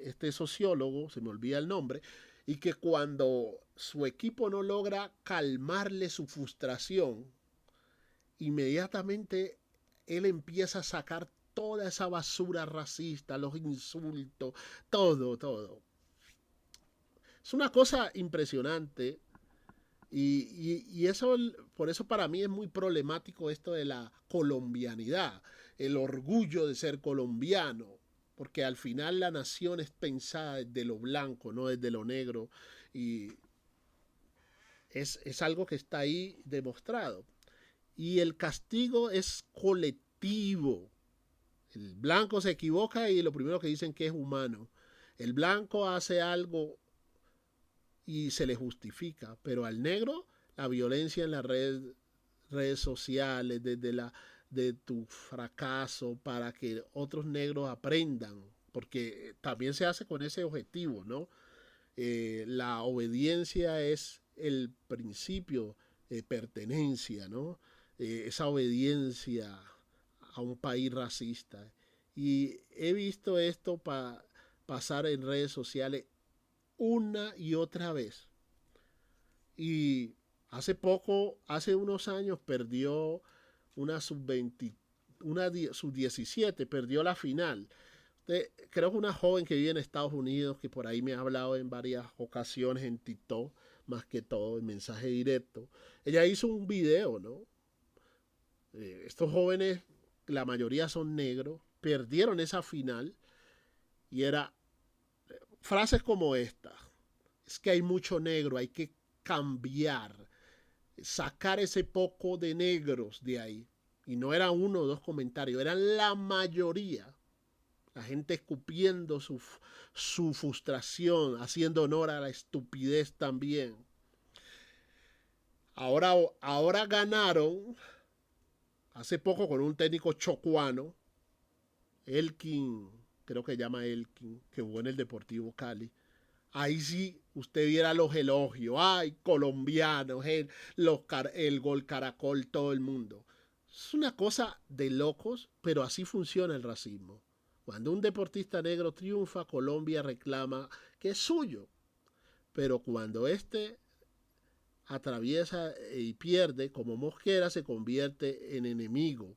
este sociólogo, se me olvida el nombre, y que cuando su equipo no logra calmarle su frustración, inmediatamente él empieza a sacar toda esa basura racista, los insultos, todo. Es una cosa impresionante y eso, por eso para mí es muy problemático esto de la colombianidad, el orgullo de ser colombiano, porque al final la nación es pensada desde lo blanco, no desde lo negro, y es algo que está ahí demostrado. Y el castigo es colectivo. El blanco se equivoca y lo primero que dicen que es humano. El blanco hace algo y se le justifica, pero al negro la violencia en las redes sociales, de tu fracaso para que otros negros aprendan, porque también se hace con ese objetivo, ¿no? La obediencia es el principio de pertenencia, ¿no? Esa obediencia a un país racista. Y he visto esto pasar en redes sociales una y otra vez. Y hace unos años perdió una sub-20, una sub-17, perdió la final. Creo que una joven que vive en Estados Unidos, que por ahí me ha hablado en varias ocasiones en TikTok, más que todo, en mensaje directo. Ella hizo un video, ¿no? Estos jóvenes, la mayoría son negros, perdieron esa final y era frases como esta: es que hay mucho negro, hay que cambiar. sacar ese poco de negros de ahí. Y no era uno o dos comentarios, eran la mayoría. La gente escupiendo su frustración, haciendo honor a la estupidez también. Ahora ganaron hace poco con un técnico chocuano, Elkin, creo que llama Elkin, que jugó en el Deportivo Cali. Ahí sí usted viera los elogios. Ay, colombianos, el gol caracol, todo el mundo. Es una cosa de locos, pero así funciona el racismo. Cuando un deportista negro triunfa, Colombia reclama que es suyo. Pero cuando este atraviesa y pierde, como Mosquera se convierte en enemigo.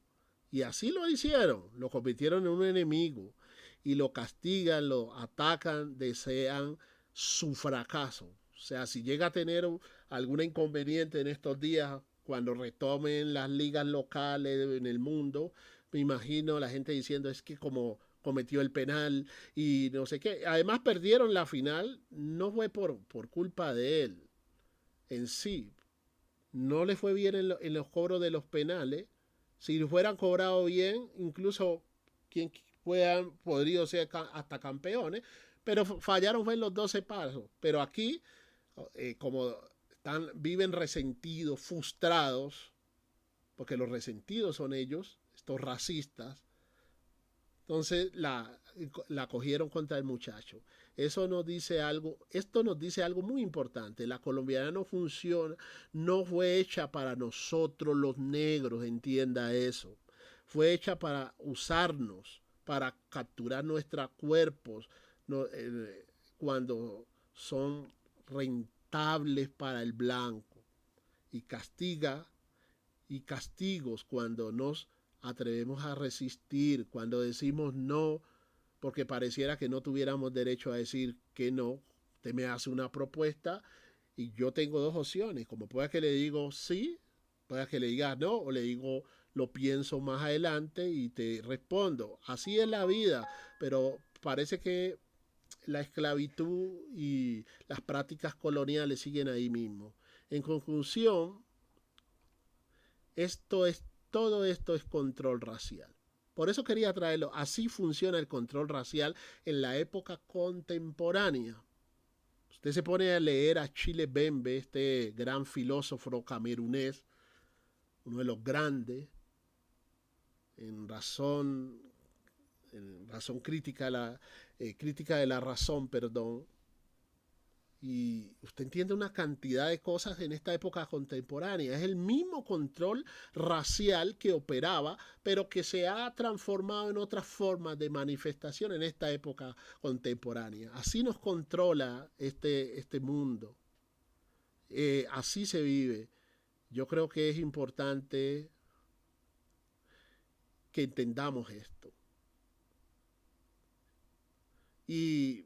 Y así lo hicieron, lo convirtieron en un enemigo. Y lo castigan, lo atacan, desean su fracaso. O sea, si llega a tener algún inconveniente en estos días, cuando retomen las ligas locales en el mundo, me imagino la gente diciendo es que como cometió el penal y no sé qué. Además perdieron la final, no fue por culpa de él en sí. No le fue bien en los cobros de los penales. Si fueran cobrado bien, incluso quien puedan podría ser hasta campeones, pero fallaron fue en los 12 pasos. Pero aquí, como viven resentidos, frustrados, porque los resentidos son ellos, estos racistas, entonces la cogieron contra el muchacho. Eso nos dice algo, esto nos dice algo muy importante. La colombiana no funciona, no fue hecha para nosotros los negros, entienda eso. Fue hecha para usarnos, para capturar nuestros cuerpos no, cuando son rentables para el blanco. Y castiga y castigos cuando nos atrevemos a resistir, cuando decimos no, porque pareciera que no tuviéramos derecho a decir que no. Usted me hace una propuesta y yo tengo dos opciones, como pueda que le digo sí, pueda que le diga no, o le digo lo pienso más adelante y te respondo. Así es la vida, pero parece que la esclavitud y las prácticas coloniales siguen ahí mismo. En conclusión, todo esto es control racial. Por eso quería traerlo. Así funciona el control racial en la época contemporánea. Usted se pone a leer a Achille Bembe, este gran filósofo camerunés, uno de los grandes, en razón, crítica de la razón, perdón, y usted entiende una cantidad de cosas en esta época contemporánea. Es el mismo control racial que operaba, pero que se ha transformado en otras formas de manifestación en esta época contemporánea. Así nos controla este mundo. Así se vive. Yo creo que es importante que entendamos esto. Y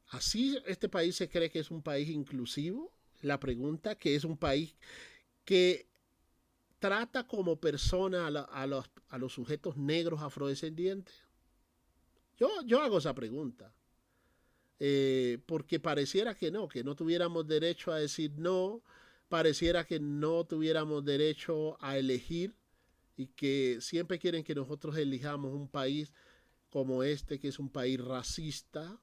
así este país se cree que es un país inclusivo. La pregunta que es un país que trata como persona a los sujetos negros afrodescendientes. Yo hago esa pregunta. Porque pareciera que no tuviéramos derecho a decir no, pareciera que no tuviéramos derecho a elegir y que siempre quieren que nosotros elijamos un país como este, que es un país racista,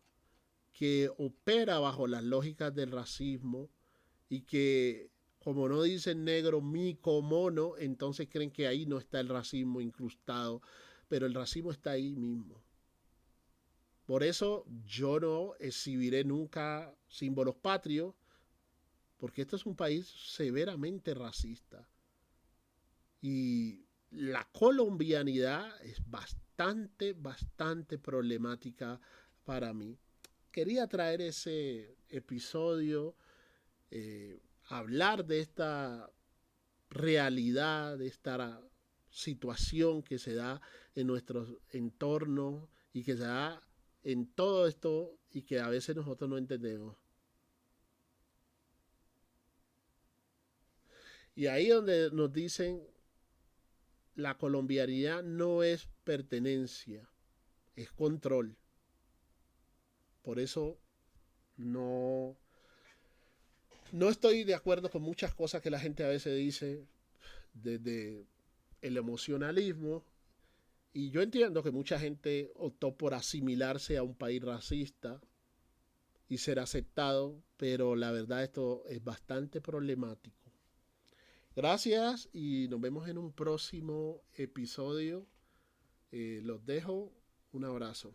que opera bajo las lógicas del racismo y que como no dicen negro, mico, mono, entonces creen que ahí no está el racismo incrustado, pero el racismo está ahí mismo. Por eso yo no exhibiré nunca símbolos patrios, porque esto es un país severamente racista. Y la colombianidad es bastante problemática para mí. Quería traer ese episodio, hablar de esta realidad, de esta situación que se da en nuestros entornos y que se da en todo esto y que a veces nosotros no entendemos. Y ahí donde nos dicen la colombianidad no es pertenencia, es control. Por eso no, No estoy de acuerdo con muchas cosas que la gente a veces dice desde el emocionalismo. Y yo entiendo que mucha gente optó por asimilarse a un país racista y ser aceptado, pero la verdad esto es bastante problemático. Gracias y nos vemos en un próximo episodio. Los dejo. Un abrazo.